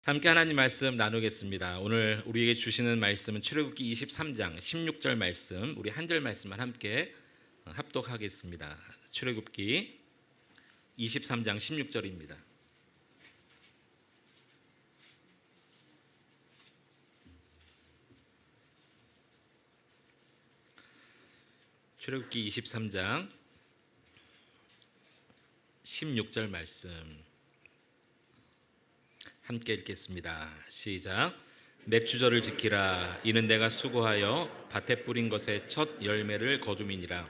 함께 하나님 말씀 나누겠습니다. 오늘 우리에게 주시는 말씀은 출애굽기 23장 16절 말씀, 우리 한 절 말씀만 함께 합독하겠습니다. 출애굽기 23장 16절입니다. 출애굽기 23장 16절 말씀 함께 읽겠습니다. 시작. 맥추절을 지키라. 이는 내가 수고하여 밭에 뿌린 것의 첫 열매를 거둠이니라.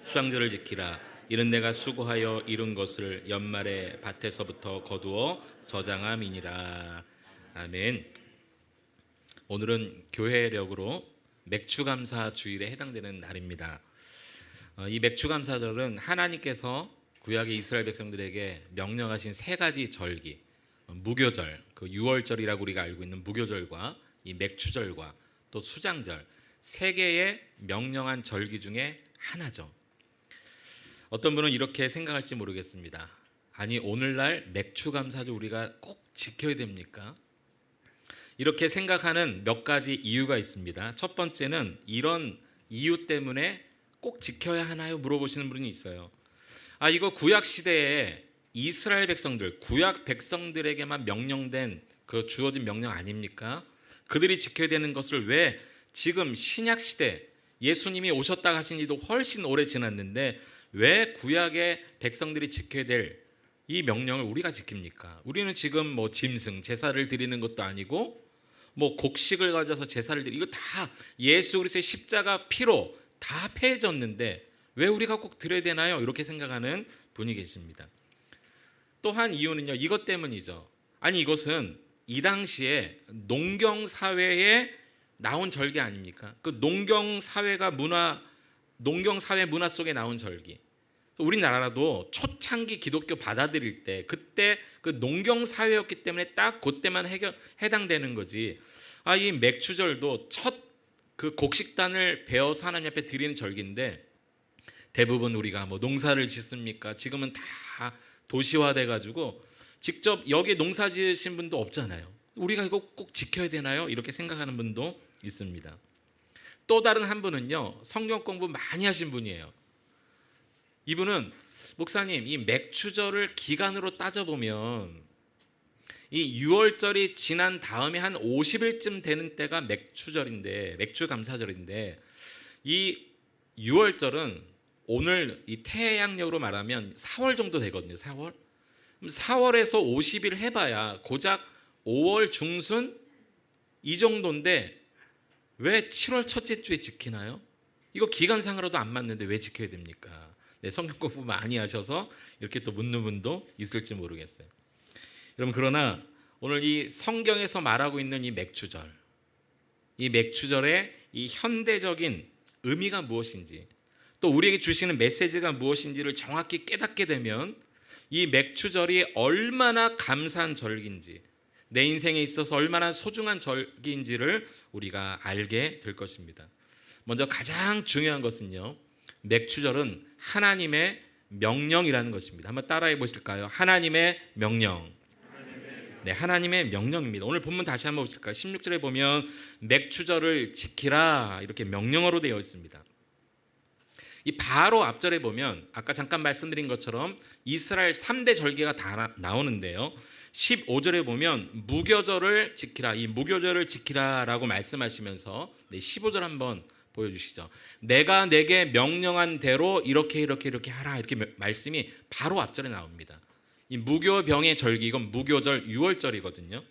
수장절을 지키라. 이는 내가 수고하여 이룬 것을 연말에 밭에서부터 거두어 저장함이니라. 아멘. 오늘은 교회력으로 맥추감사 주일에 해당되는 날입니다. 이 맥추감사절은 하나님께서 구약의 이스라엘 백성들에게 명령하신 세 가지 절기, 무교절, 그 6월절이라고 우리가 알고 있는 무교절과 이 맥추절과 또 수장절, 세 개의 명령한 절기 중에 하나죠. 어떤 분은 이렇게 생각할지 모르겠습니다. 아니, 오늘날 맥추감사절 우리가 꼭 지켜야 됩니까? 이렇게 생각하는 몇 가지 이유가 있습니다. 첫 번째는 이런 이유 때문에 꼭 지켜야 하나요? 물어보시는 분이 있어요. 이거 구약 시대에 이스라엘 백성들, 구약 백성들에게만 명령된 그 주어진 명령 아닙니까? 그들이 지켜야 되는 것을 왜 지금 신약 시대 예수님이 오셨다 하신 지도 훨씬 오래 지났는데 왜 구약의 백성들이 지켜야 될 이 명령을 우리가 지킵니까? 우리는 지금 짐승 제사를 드리는 것도 아니고 곡식을 가져서 제사를 드리고 이거 다 예수 그리스도의 십자가 피로 다 패해졌는데 왜 우리가 꼭 드려야 되나요? 이렇게 생각하는 분이 계십니다. 또 한 이유는요, 이것 때문이죠. 아니, 이것은 이 당시에 농경 사회에 나온 절기 아닙니까? 그 농경 사회 문화 속에 나온 절기. 우리나라도 초창기 기독교 받아들일 때 그때 그 농경 사회였기 때문에 딱 그때만 해당되는 거지. 이 맥추절도 첫 그 곡식단을 베어서 하나님 앞에 드리는 절기인데 대부분 우리가 농사를 짓습니까? 지금은 다 도시화돼 가지고 직접 여기에 농사 지으신 분도 없잖아요. 우리가 이거 꼭 지켜야 되나요? 이렇게 생각하는 분도 있습니다. 또 다른 한 분은요, 성경 공부 많이 하신 분이에요. 이분은 목사님, 이 맥추절을 기간으로 따져보면 이 6월절이 지난 다음에 한 50일쯤 되는 때가 맥추절인데, 맥추감사절인데, 이 6월절은 오늘 이 태양력으로 말하면 4월 정도 되거든요. 4월. 4월에서 50일 해봐야 고작 5월 중순 이 정도인데 왜 7월 첫째 주에 지키나요? 이거 기간상으로도 안 맞는데 왜 지켜야 됩니까? 성경 공부 많이 하셔서 이렇게 또 묻는 분도 있을지 모르겠어요. 여러분, 그러나 오늘 이 성경에서 말하고 있는 이 맥추절, 이 맥추절의 이 현대적인 의미가 무엇인지, 또 우리에게 주시는 메시지가 무엇인지를 정확히 깨닫게 되면 이 맥추절이 얼마나 감사한 절기인지, 내 인생에 있어서 얼마나 소중한 절기인지를 우리가 알게 될 것입니다. 먼저 가장 중요한 것은요, 맥추절은 하나님의 명령이라는 것입니다. 한번 따라해 보실까요? 하나님의 명령. 네, 하나님의 명령입니다. 오늘 본문 다시 한번 보실까요? 16절에 보면 맥추절을 지키라 이렇게 명령어로 되어 있습니다. 이 바로 앞절에 보면 아까 잠깐 말씀드린 것처럼 이스라엘 3대 절기가 다 나오는데요. 15절에 보면 무교절을 지키라, 이 무교절을 지키라라고 말씀하시면서 15절 한번 보여주시죠. 내가 내게 명령한 대로 이렇게 하라, 이렇게 말씀이 바로 앞절에 나옵니다. 이 무교병의 절기, 이건 무교절 6월절이거든요.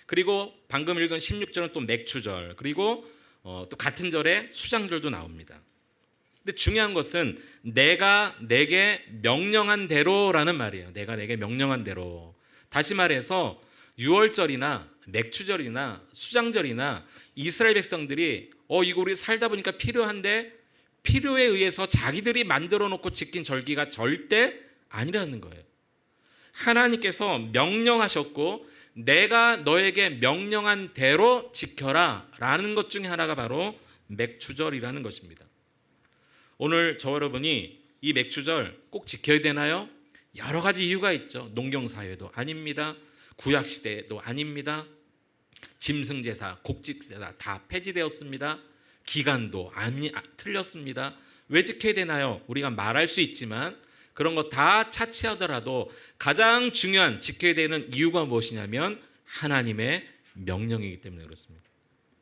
그리고 방금 읽은 16절은 또 맥추절, 그리고 또 같은 절에 수장절도 나옵니다. 근데 중요한 것은 내가 내게 명령한 대로라는 말이에요. 내가 내게 명령한 대로. 다시 말해서 6월절이나 맥추절이나 수장절이나 이스라엘 백성들이 이거 우리 살다 보니까 필요한데 필요에 의해서 자기들이 만들어 놓고 지킨 절기가 절대 아니라는 거예요. 하나님께서 명령하셨고 내가 너에게 명령한 대로 지켜라 라는 것 중에 하나가 바로 맥추절이라는 것입니다. 오늘 저 여러분이 이 맥추절 꼭 지켜야 되나요? 여러 가지 이유가 있죠. 농경사회도 아닙니다. 구약 시대도 아닙니다. 짐승제사, 곡식제사 다 폐지되었습니다. 기간도 틀렸습니다. 왜 지켜야 되나요? 우리가 말할 수 있지만 그런 거 다 차치하더라도 가장 중요한 지켜야 되는 이유가 무엇이냐면 하나님의 명령이기 때문에 그렇습니다.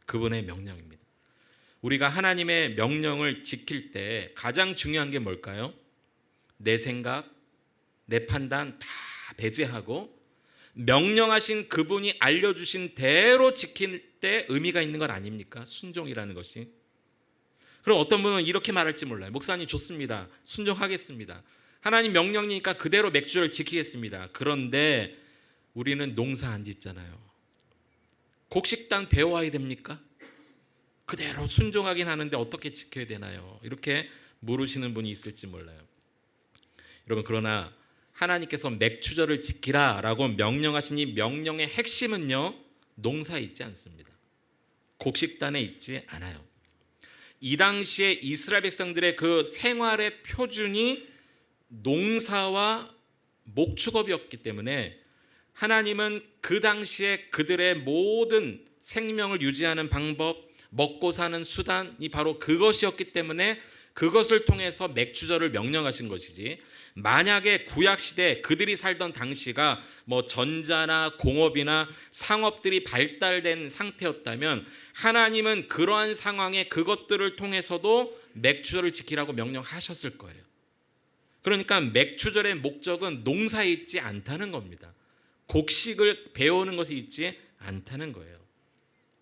그분의 명령입니다. 우리가 하나님의 명령을 지킬 때 가장 중요한 게 뭘까요? 내 생각, 내 판단 다 배제하고 명령하신 그분이 알려주신 대로 지킬 때 의미가 있는 것 아닙니까? 순종이라는 것이. 그럼 어떤 분은 이렇게 말할지 몰라요. 목사님 좋습니다. 순종하겠습니다. 하나님 명령이니까 그대로 맥주를 지키겠습니다. 그런데 우리는 농사 안 짓잖아요. 곡식단 배워야 됩니까? 그대로 순종하긴 하는데 어떻게 지켜야 되나요? 이렇게 물으시는 분이 있을지 몰라요. 여러분, 그러나 하나님께서 맥추절을 지키라라고 명령하신 이 명령의 핵심은요, 농사에 있지 않습니다. 곡식단에 있지 않아요. 이 당시에 이스라엘 백성들의 그 생활의 표준이 농사와 목축업이었기 때문에 하나님은 그 당시에 그들의 모든 생명을 유지하는 방법, 먹고 사는 수단이 바로 그것이었기 때문에 그것을 통해서 맥추절을 명령하신 것이지, 만약에 구약시대 그들이 살던 당시가 뭐 전자나 공업이나 상업들이 발달된 상태였다면 하나님은 그러한 상황에 그것들을 통해서도 맥추절을 지키라고 명령하셨을 거예요. 그러니까 맥추절의 목적은 농사에 있지 않다는 겁니다. 곡식을 배우는 것이 있지 않다는 거예요.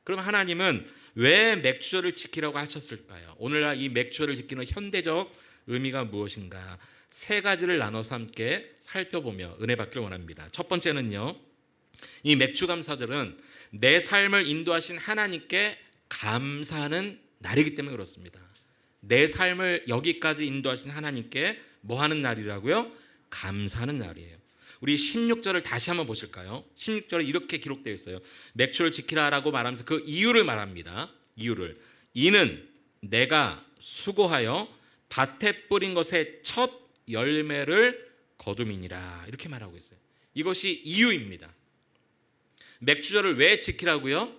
그럼 하나님은 왜 맥추절을 지키라고 하셨을까요? 오늘날 이 맥추절을 지키는 현대적 의미가 무엇인가? 세 가지를 나눠서 함께 살펴보며 은혜 받기를 원합니다. 첫 번째는요, 이 맥추감사절은 내 삶을 인도하신 하나님께 감사하는 날이기 때문에 그렇습니다. 내 삶을 여기까지 인도하신 하나님께 뭐 하는 날이라고요? 감사하는 날이에요. 우리 16절을 다시 한번 보실까요? 16절에 이렇게 기록되어 있어요. 맥추를 지키라라고 말하면서 그 이유를 말합니다. 이는 내가 수고하여 밭에 뿌린 것의 첫 열매를 거둠이니라, 이렇게 말하고 있어요. 이것이 이유입니다. 맥추절을 왜 지키라고요?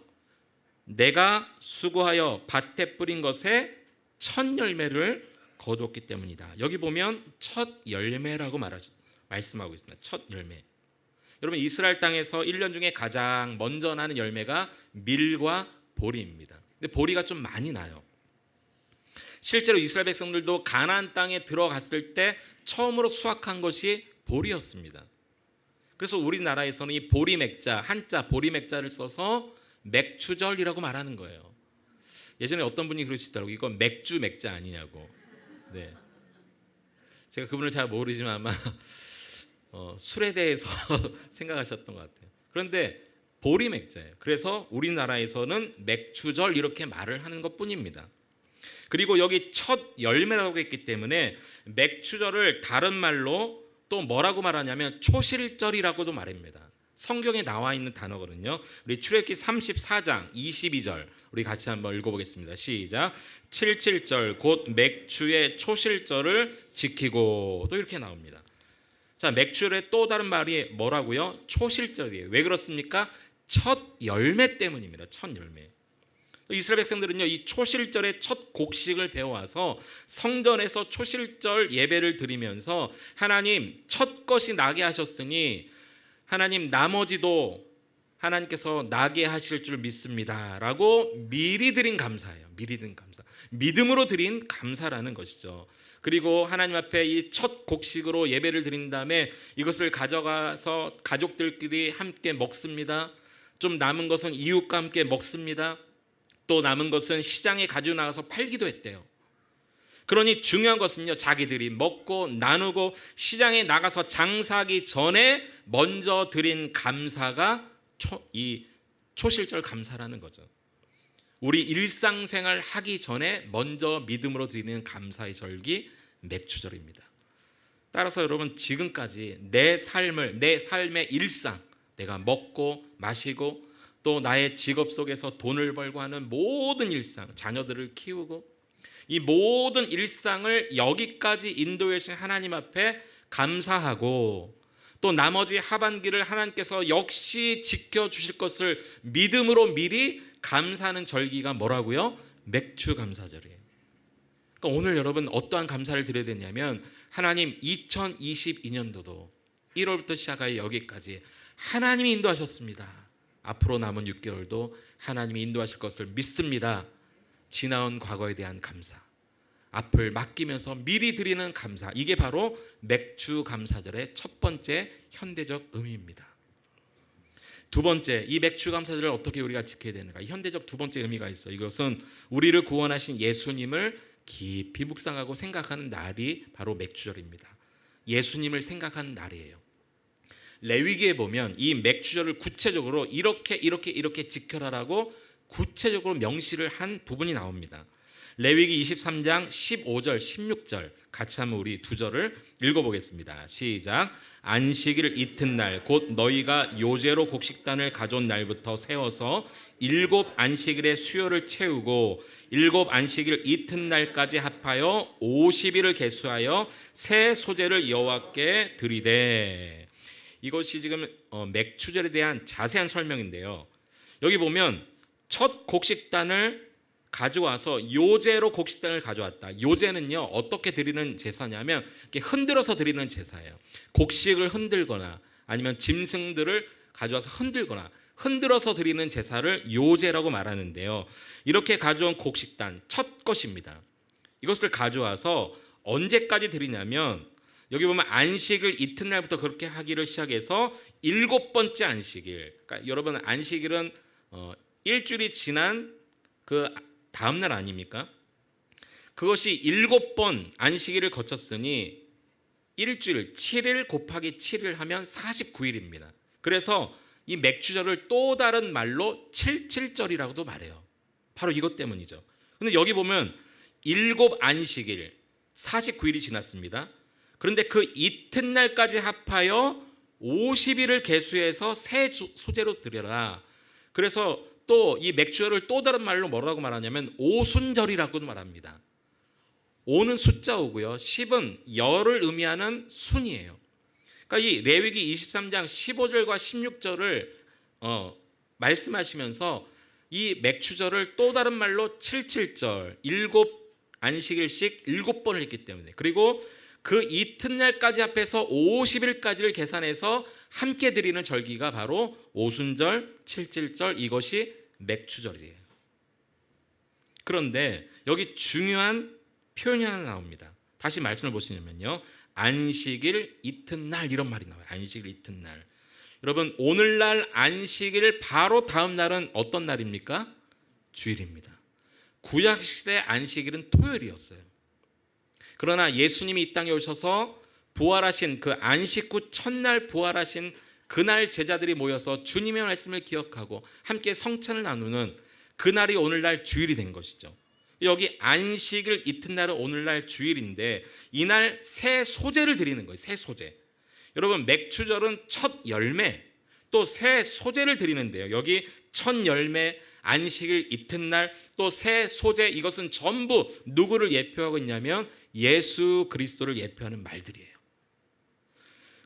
내가 수고하여 밭에 뿌린 것의 첫 열매를 거두었기 때문이다. 여기 보면 첫 열매라고 말씀하고 있습니다. 첫 열매. 여러분, 이스라엘 땅에서 1년 중에 가장 먼저 나는 열매가 밀과 보리입니다. 근데 보리가 좀 많이 나요. 실제로 이스라엘 백성들도 가나안 땅에 들어갔을 때 처음으로 수확한 것이 보리였습니다. 그래서 우리나라에서는 이 보리맥자, 한자 보리맥자를 써서 맥추절이라고 말하는 거예요. 예전에 어떤 분이 그러시더라고요. 이거 맥주 맥자 아니냐고. 네. 제가 그분을 잘 모르지만 아마 술에 대해서 생각하셨던 것 같아요. 그런데 보리맥자예요. 그래서 우리나라에서는 맥추절 이렇게 말을 하는 것뿐입니다. 그리고 여기 첫 열매라고 했기 때문에 맥추절을 다른 말로 또 뭐라고 말하냐면 초실절이라고도 말합니다. 성경에 나와 있는 단어거든요. 우리 출애굽기 34장 22절 우리 같이 한번 읽어보겠습니다. 시작. 77절 곧 맥추의 초실절을 지키고, 또 이렇게 나옵니다. 자, 맥추의 또 다른 말이 뭐라고요? 초실절이에요. 왜 그렇습니까? 첫 열매 때문입니다. 첫 열매. 이스라엘 백성들은요, 이 초실절의 첫 곡식을 배워와서 성전에서 초실절 예배를 드리면서 하나님 첫 것이 나게 하셨으니 하나님 나머지도 하나님께서 나게 하실 줄 믿습니다 라고 미리 드린 감사예요. 미리 드린 감사, 믿음으로 드린 감사라는 것이죠. 그리고 하나님 앞에 이 첫 곡식으로 예배를 드린 다음에 이것을 가져가서 가족들끼리 함께 먹습니다. 좀 남은 것은 이웃과 함께 먹습니다. 또 남은 것은 시장에 가지고 나가서 팔기도 했대요. 그러니 중요한 것은요, 자기들이 먹고 나누고 시장에 나가서 장사하기 전에 먼저 드린 감사가 이 초실절 감사라는 거죠. 우리 일상생활 하기 전에 먼저 믿음으로 드리는 감사의 절기 맥추절입니다. 따라서 여러분, 지금까지 내 삶의 일상, 내가 먹고 마시고 또 나의 직업 속에서 돈을 벌고 하는 모든 일상, 자녀들을 키우고 이 모든 일상을 여기까지 인도해 주신 하나님 앞에 감사하고, 또 나머지 하반기를 하나님께서 역시 지켜주실 것을 믿음으로 미리 감사하는 절기가 뭐라고요? 맥주 감사절이에요. 그러니까 오늘 여러분 어떠한 감사를 드려야 되냐면 하나님 2022년도도 1월부터 시작하여 여기까지 하나님이 인도하셨습니다. 앞으로 남은 6개월도 하나님이 인도하실 것을 믿습니다. 지나온 과거에 대한 감사, 앞을 맡기면서 미리 드리는 감사, 이게 바로 맥주 감사절의 첫 번째 현대적 의미입니다. 두 번째, 이 맥주 감사절을 어떻게 우리가 지켜야 되는가? 현대적 두 번째 의미가 있어요. 이것은 우리를 구원하신 예수님을 깊이 묵상하고 생각하는 날이 바로 맥주절입니다. 예수님을 생각하는 날이에요. 레위기에 보면 이 맥주절을 구체적으로 이렇게 지켜라라고 구체적으로 명시를 한 부분이 나옵니다. 레위기 23장 15절 16절 같이 한번 우리 두 절을 읽어보겠습니다. 시작. 안식일 이튿날 곧 너희가 요제로 곡식단을 가져온 날부터 세워서 7 안식일의 수요를 채우고 7 안식일 이튿날까지 합하여 50일을 계수하여 새 소재를 여호와께 드리되. 이것이 지금 맥주절에 대한 자세한 설명인데요. 여기 보면 첫 곡식단을 가져와서 요제로 곡식단을 가져왔다. 요제는요 어떻게 드리는 제사냐면 이렇게 흔들어서 드리는 제사예요. 곡식을 흔들거나 아니면 짐승들을 가져와서 흔들어서 드리는 제사를 요제라고 말하는데요. 이렇게 가져온 곡식단 첫 것입니다. 이것을 가져와서 언제까지 드리냐면 여기 보면 안식일 이튿날부터 그렇게 하기를 시작해서 7번째 안식일. 그러니까 여러분 안식일은 일주일이 지난 그 다음 날 아닙니까? 그것이 7번 안식일을 거쳤으니 일주일 7일 곱하기 7일 하면 49일입니다. 그래서 이 맥주절을 또 다른 말로 77절이라고도 말해요. 바로 이것 때문이죠. 근데 여기 보면 7 안식일 49일이 지났습니다. 그런데 그 이튿날까지 합하여 50일을 계수해서 새 소재로 드려라. 그래서 또 이 맥주절을 또 다른 말로 뭐라고 말하냐면 오순절이라고 말합니다. 5는 숫자오고요. 10은 열을 의미하는 순이에요. 그러니까 이 레위기 23장 15절과 16절을 말씀하시면서 이 맥주절을 또 다른 말로 77절 7 안식일씩 7번을 했기 때문에, 그리고 그 이튿날까지 합해서 50일까지를 계산해서 함께 드리는 절기가 바로 오순절, 77절, 이것이 맥주절이에요. 그런데 여기 중요한 표현이 하나 나옵니다. 다시 말씀을 보시면요, 안식일 이튿날 이런 말이 나와요. 안식일 이튿날. 여러분 오늘날 안식일 바로 다음 날은 어떤 날입니까? 주일입니다. 구약시대 안식일은 토요일이었어요. 그러나 예수님이 이 땅에 오셔서 부활하신 그 안식 후 첫날 부활하신 그날 제자들이 모여서 주님의 말씀을 기억하고 함께 성찬을 나누는 그날이 오늘날 주일이 된 것이죠. 여기 안식일 이튿날은 오늘날 주일인데 이날 새 소재를 드리는 거예요. 새 소재. 여러분 맥주절은 첫 열매 또 새 소재를 드리는데요. 여기 첫 열매, 안식일 이튿날, 또 새 소재, 이것은 전부 누구를 예표하고 있냐면 예수 그리스도를 예표하는 말들이에요.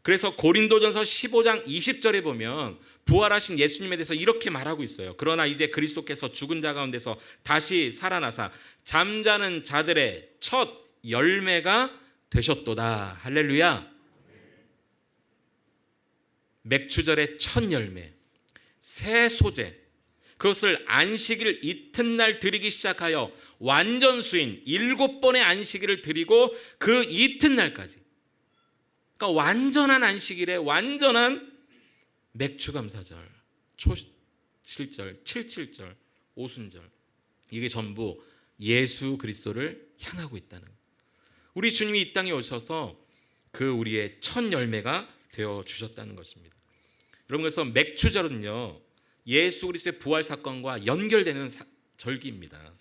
그래서 고린도전서 15장 20절에 보면 부활하신 예수님에 대해서 이렇게 말하고 있어요. 그러나 이제 그리스도께서 죽은 자 가운데서 다시 살아나사 잠자는 자들의 첫 열매가 되셨도다. 할렐루야. 맥주절의 첫 열매, 새 소재, 그것을 안식일 이튿날 드리기 시작하여 완전 수인 7번의 안식일을 드리고 그 이튿날까지, 그러니까 완전한 안식일에 완전한 맥주감사절, 초칠절, 77절, 오순절, 이게 전부 예수 그리스도를 향하고 있다는, 우리 주님이 이 땅에 오셔서 그 우리의 첫 열매가 되어 주셨다는 것입니다. 여러분, 그래서 맥주절은요 예수 그리스도의 부활 사건과 연결되는 절기입니다.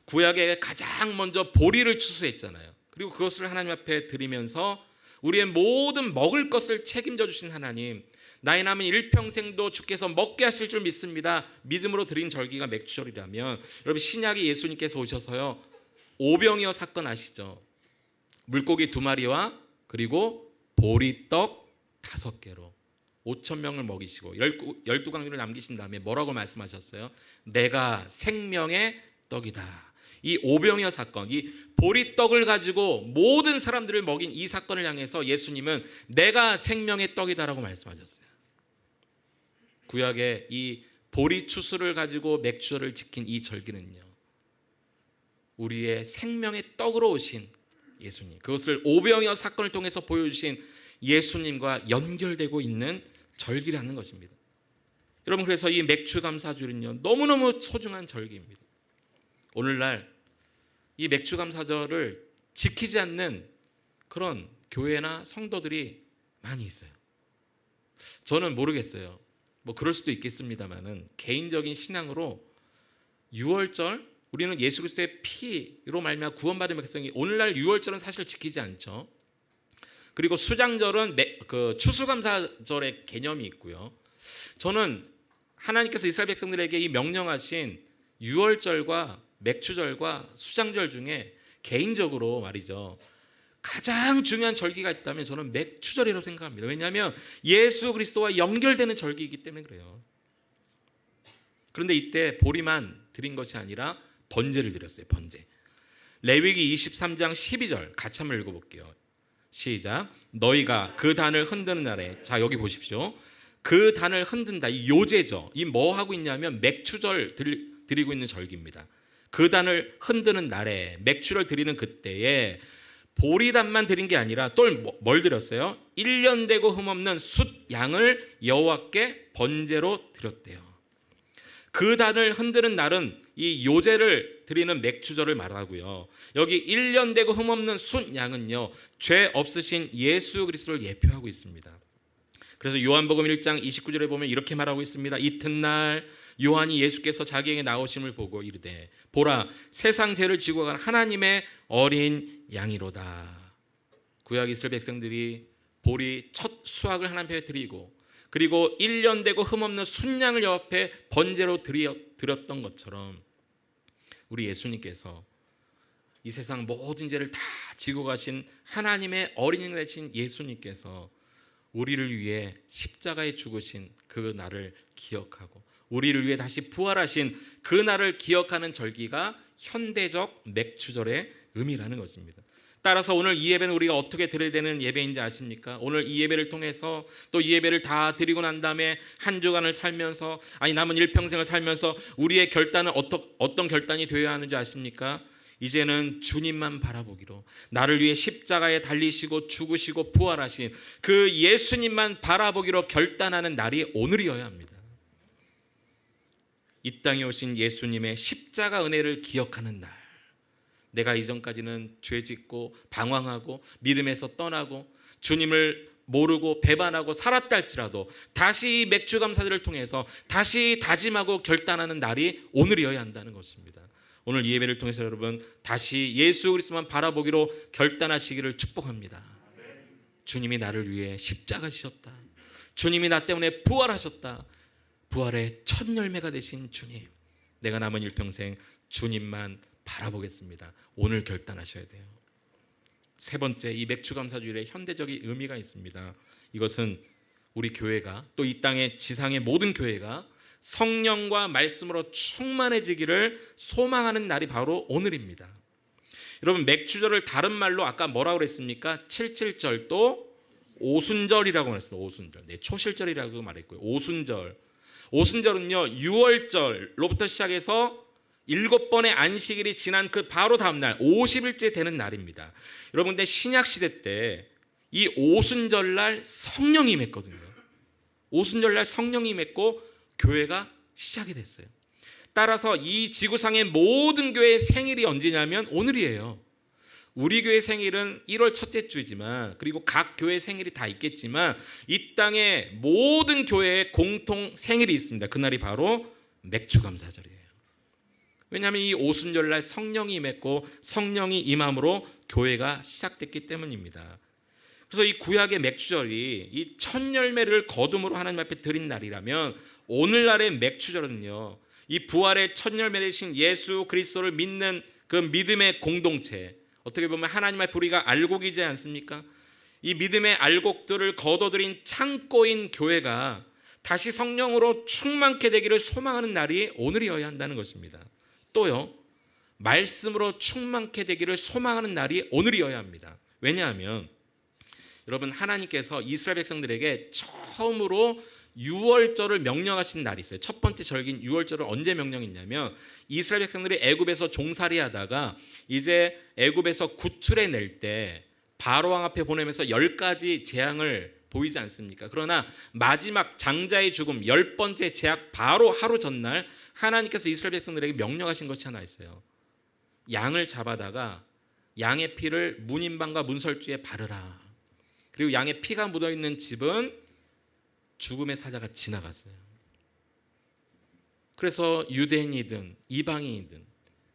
구약에 가장 먼저 보리를 추수했잖아요. 그리고 그것을 하나님 앞에 드리면서 우리의 모든 먹을 것을 책임져 주신 하나님, 나의 남은 일평생도 주께서 먹게 하실 줄 믿습니다. 믿음으로 드린 절기가 맥주절이라면, 여러분 신약에 예수님께서 오셔서요 오병이어 사건 아시죠? 물고기 2마리와 그리고 보리떡 5개로 5천 명을 먹이시고 12강류를 남기신 다음에 뭐라고 말씀하셨어요? 내가 생명의 떡이다. 이 오병이어 사건, 이 보리떡을 가지고 모든 사람들을 먹인 이 사건을 향해서 예수님은 내가 생명의 떡이다라고 말씀하셨어요. 구약의 이 보리 추수를 가지고 맥주를 지킨 이 절기는요, 우리의 생명의 떡으로 오신 예수님, 그것을 오병이어 사건을 통해서 보여주신 예수님과 연결되고 있는 절기라는 것입니다. 여러분, 그래서 이 맥주 감사주일은요, 너무너무 소중한 절기입니다. 오늘날 이 맥주 감사절을 지키지 않는 그런 교회나 성도들이 많이 있어요. 저는 모르겠어요. 뭐 그럴 수도 있겠습니다만은 개인적인 신앙으로 6월절, 우리는 예수 그리스도의 피로 말미암아 구원받은 백성이 오늘날 6월절은 사실 지키지 않죠. 그리고 수장절은 그 추수감사절의 개념이 있고요. 저는 하나님께서 이스라엘 백성들에게 이 명령하신 6월절과 맥주절과 수장절 중에 개인적으로 말이죠, 가장 중요한 절기가 있다면 저는 맥주절이라고 생각합니다. 왜냐하면 예수 그리스도와 연결되는 절기이기 때문에 그래요. 그런데 이때 보리만 드린 것이 아니라 번제를 드렸어요. 번제. 레위기 23장 12절 같이 한번 읽어볼게요. 시작. 너희가 그 단을 흔드는 날에, 자 여기 보십시오. 그 단을 흔든다. 이 요제죠. 이 뭐 하고 있냐면 맥주절 드리고 있는 절기입니다. 그 단을 흔드는 날에, 맥주를 드리는 그때에 보리단만 드린 게 아니라 또 뭘 드렸어요? 1년 되고 흠없는 숫 양을 여호와께 번제로 드렸대요. 그 단을 흔드는 날은 이 요제를 드리는 맥주절을 말하고요. 여기 1년 되고 흠없는 숫 양은요, 죄 없으신 예수 그리스도를 예표하고 있습니다. 그래서 요한복음 1장 29절에 보면 이렇게 말하고 있습니다. 이튿날 요한이 예수께서 자기에게 나오심을 보고 이르되 보라, 세상 죄를 지고 간 하나님의 어린 양이로다. 구약 이스라엘 백성들이 보리 첫 수확을 하나님 앞에 드리고, 그리고 1년 되고 흠없는 순양을 옆에 번제로 드렸던 것처럼 우리 예수님께서 이 세상 모든 죄를 다 지고 가신 하나님의 어린 양 되신 예수님께서 우리를 위해 십자가에 죽으신 그 날을 기억하고 우리를 위해 다시 부활하신 그 날을 기억하는 절기가 현대적 맥주절의 의미라는 것입니다. 따라서 오늘 이 예배는 우리가 어떻게 드려야 되는 예배인지 아십니까? 오늘 이 예배를 통해서 또 이 예배를 다 드리고 난 다음에 한 주간을 살면서, 아니 남은 일평생을 살면서 우리의 결단은 어떤 결단이 되어야 하는지 아십니까? 이제는 주님만 바라보기로, 나를 위해 십자가에 달리시고 죽으시고 부활하신 그 예수님만 바라보기로 결단하는 날이 오늘이어야 합니다. 이 땅에 오신 예수님의 십자가 은혜를 기억하는 날, 내가 이전까지는 죄짓고 방황하고 믿음에서 떠나고 주님을 모르고 배반하고 살았다 할지라도 다시 이 맥주 감사들을 통해서 다시 다짐하고 결단하는 날이 오늘이어야 한다는 것입니다. 오늘 이 예배를 통해서 여러분 다시 예수 그리스도만 바라보기로 결단하시기를 축복합니다. 주님이 나를 위해 십자가 지셨다. 주님이 나 때문에 부활하셨다. 부활의 첫 열매가 되신 주님, 내가 남은 일평생 주님만 바라보겠습니다. 오늘 결단하셔야 돼요. 세 번째, 이 맥주감사주일에 현대적인 의미가 있습니다. 이것은 우리 교회가, 또 이 땅의 지상의 모든 교회가 성령과 말씀으로 충만해지기를 소망하는 날이 바로 오늘입니다. 여러분, 맥주절을 다른 말로 아까 뭐라고 그랬습니까? 77절도 오순절이라고 말했어요. 오순절. 네, 초실절이라고 말했고요. 오순절. 오순절은요, 6월절로부터 시작해서 7번의 안식일이 지난 그 바로 다음 날 50일째 되는 날입니다. 여러분, 근데 신약 시대 때 이 오순절날 성령이 임했거든요. 오순절날 성령이 임했고 교회가 시작이 됐어요. 따라서 이 지구상의 모든 교회의 생일이 언제냐면 오늘이에요. 우리 교회 생일은 1월 첫째 주이지만, 그리고 각 교회 생일이 다 있겠지만 이 땅의 모든 교회의 공통 생일이 있습니다. 그날이 바로 맥주감사절이에요. 왜냐하면 이 오순절날 성령이 임했고 성령이 임함으로 교회가 시작됐기 때문입니다. 그래서 이 구약의 맥주절이 이 첫 열매를 거둠으로 하나님 앞에 드린 날이라면, 오늘날의 맥주절은요, 이 부활의 첫 열매 되신 예수 그리스도를 믿는 그 믿음의 공동체, 어떻게 보면 하나님 앞에 우리가 알고 계시지 않습니까? 이 믿음의 알곡들을 거둬들인 창고인 교회가 다시 성령으로 충만케 되기를 소망하는 날이 오늘이어야 한다는 것입니다. 또요, 말씀으로 충만케 되기를 소망하는 날이 오늘이어야 합니다. 왜냐하면 여러분, 하나님께서 이스라엘 백성들에게 처음으로 유월절을 명령하신 날이 있어요. 첫 번째 절기인 유월절을 언제 명령했냐면, 이스라엘 백성들이 애굽에서 종살이하다가 이제 애굽에서 구출해 낼 때 바로 왕 앞에 보내면서 10가지 재앙을 보이지 않습니까? 그러나 마지막 장자의 죽음 10번째 재앙 바로 하루 전날 하나님께서 이스라엘 백성들에게 명령하신 것이 하나 있어요. 양을 잡아다가 양의 피를 문인방과 문설주에 바르라. 그리고 양의 피가 묻어있는 집은 죽음의 사자가 지나갔어요. 그래서 유대인이든 이방인이든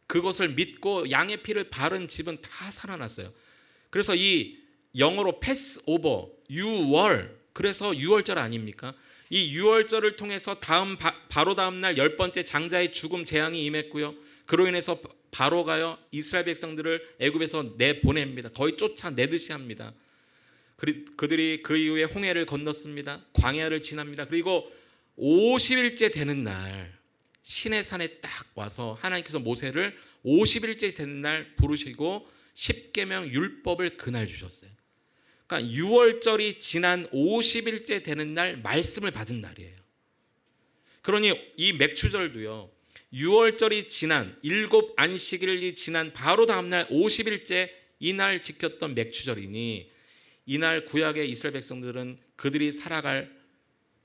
그것을 믿고 양의 피를 바른 집은 다 살아났어요. 그래서 이 영어로 패스오버, 유월, 그래서 유월절 아닙니까? 이 유월절을 통해서 바로 다음 날 10번째 장자의 죽음 재앙이 임했고요. 그로 인해서 바로가요 이스라엘 백성들을 애굽에서 내보냅니다. 거의 쫓아내듯이 합니다. 그들이 그 이후에 홍해를 건넜습니다. 광야를 지납니다. 그리고 50일째 되는 날 시내산에 딱 와서 하나님께서 모세를 50일째 되는 날 부르시고 십계명 율법을 그날 주셨어요. 그러니까 유월절이 지난 50일째 되는 날 말씀을 받은 날이에요. 그러니 이 맥추절도요, 유월절이 지난 7 안식일이 지난 바로 다음 날 50일째 이날 지켰던 맥추절이니, 이날 구약의 이스라엘 백성들은 그들이 살아갈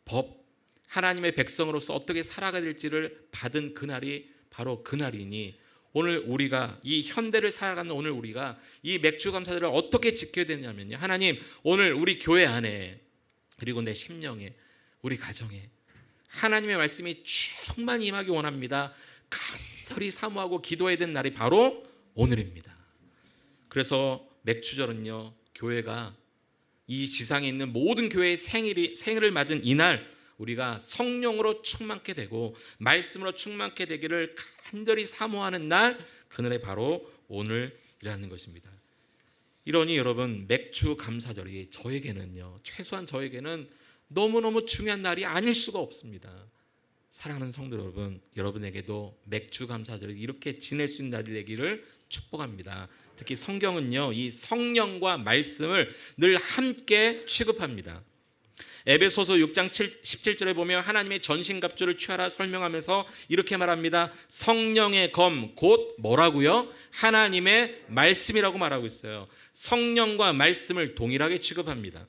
법, 하나님의 백성으로서 어떻게 살아가야 될지를 받은 그날이 바로 그날이니, 오늘 우리가 이 현대를 살아가는 오늘 우리가 이 맥주감사절을 어떻게 지켜야 되냐면요, 하나님 오늘 우리 교회 안에 그리고 내 심령에 우리 가정에 하나님의 말씀이 충만히 임하기 원합니다. 간절히 사모하고 기도해야 되는 날이 바로 오늘입니다. 그래서 맥주절은요, 교회가 이 지상에 있는 모든 교회의 생일을 맞은 이날 우리가 성령으로 충만케 되고 말씀으로 충만케 되기를 간절히 사모하는 날, 그날이 바로 오늘이라는 것입니다. 이러니 여러분, 맥주 감사절이 저에게는요, 최소한 저에게는 너무너무 중요한 날이 아닐 수가 없습니다. 사랑하는 성도 여러분, 여러분에게도 맥주 감사절이 이렇게 지낼 수 있는 날이 되기를 축복합니다. 특히 성경은요, 이 성령과 말씀을 늘 함께 취급합니다. 에베소서 6장 17절에 보면 하나님의 전신갑주를 취하라 설명하면서 이렇게 말합니다. 성령의 검 곧 뭐라고요? 하나님의 말씀이라고 말하고 있어요. 성령과 말씀을 동일하게 취급합니다.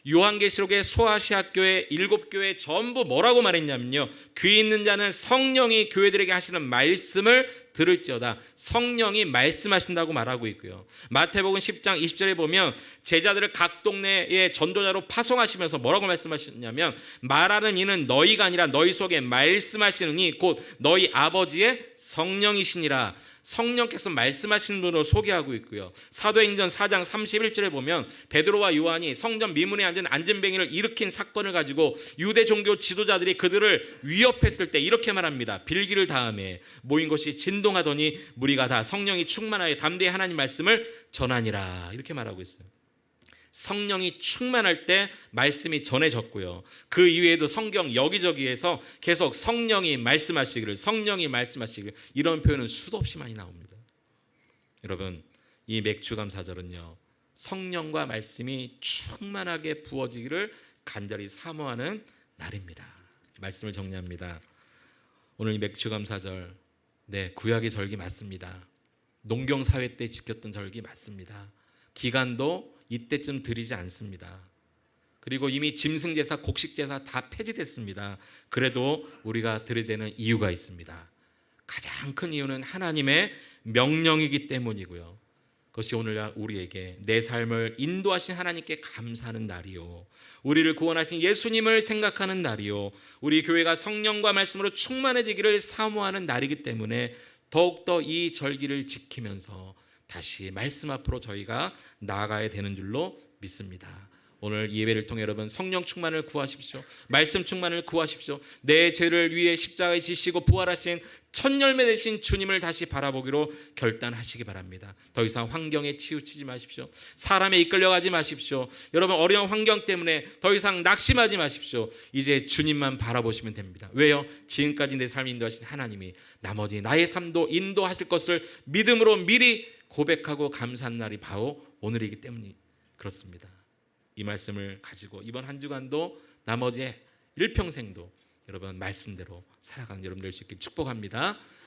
요한계시록의 소아시아 교회 7교회 전부 뭐라고 말했냐면요, 귀 있는 자는 성령이 교회들에게 하시는 말씀을 들을지어다. 성령이 말씀하신다고 말하고 있고요. 마태복음 10장 20절에 보면 제자들을 각 동네의 전도자로 파송하시면서 뭐라고 말씀하셨냐면, 말하는 이는 너희가 아니라 너희 속에 말씀하시는 이 곧 너희 아버지의 성령이시니라. 성령께서 말씀하시는 분으로 소개하고 있고요. 사도행전 4장 31절에 보면 베드로와 요한이 성전 미문에 앉은 안전뱅이를 일으킨 사건을 가지고 유대 종교 지도자들이 그들을 위협했을 때 이렇게 말합니다. 빌기를 다음에 모인 것이 진동하더니 무리가 다 성령이 충만하여 담대히 하나님 말씀을 전하니라. 이렇게 말하고 있어요. 성령이 충만할 때 말씀이 전해졌고요. 그 이외에도 성경 여기저기에서 계속 성령이 말씀하시기를, 성령이 말씀하시기를, 이런 표현은 수도 없이 많이 나옵니다. 여러분, 이 맥주감사절은요, 성령과 말씀이 충만하게 부어지기를 간절히 사모하는 날입니다. 말씀을 정리합니다. 오늘 이 맥주감사절, 네, 구약의 절기 맞습니다. 농경사회 때 지켰던 절기 맞습니다. 기간도 이때쯤 드리지 않습니다. 그리고 이미 짐승제사, 곡식제사 다 폐지됐습니다. 그래도 우리가 드려야 되는 이유가 있습니다. 가장 큰 이유는 하나님의 명령이기 때문이고요. 그것이 오늘 우리에게 내 삶을 인도하신 하나님께 감사하는 날이요, 우리를 구원하신 예수님을 생각하는 날이요, 우리 교회가 성령과 말씀으로 충만해지기를 사모하는 날이기 때문에 더욱더 이 절기를 지키면서 다시 말씀 앞으로 저희가 나아가야 되는 줄로 믿습니다. 오늘 이 예배를 통해 여러분 성령 충만을 구하십시오. 말씀 충만을 구하십시오. 내 죄를 위해 십자가에 지시고 부활하신 첫 열매 되신 주님을 다시 바라보기로 결단하시기 바랍니다. 더 이상 환경에 치우치지 마십시오. 사람에 이끌려가지 마십시오. 여러분 어려운 환경 때문에 더 이상 낙심하지 마십시오. 이제 주님만 바라보시면 됩니다. 왜요? 지금까지 내 삶을 인도하신 하나님이 나머지 나의 삶도 인도하실 것을 믿음으로 미리 고백하고 감사한 날이 바로 오늘이기 때문이 그렇습니다. 이 말씀을 가지고 이번 한 주간도 나머지 일평생도 여러분 말씀대로 살아가는 여러분 될 수 있길 축복합니다.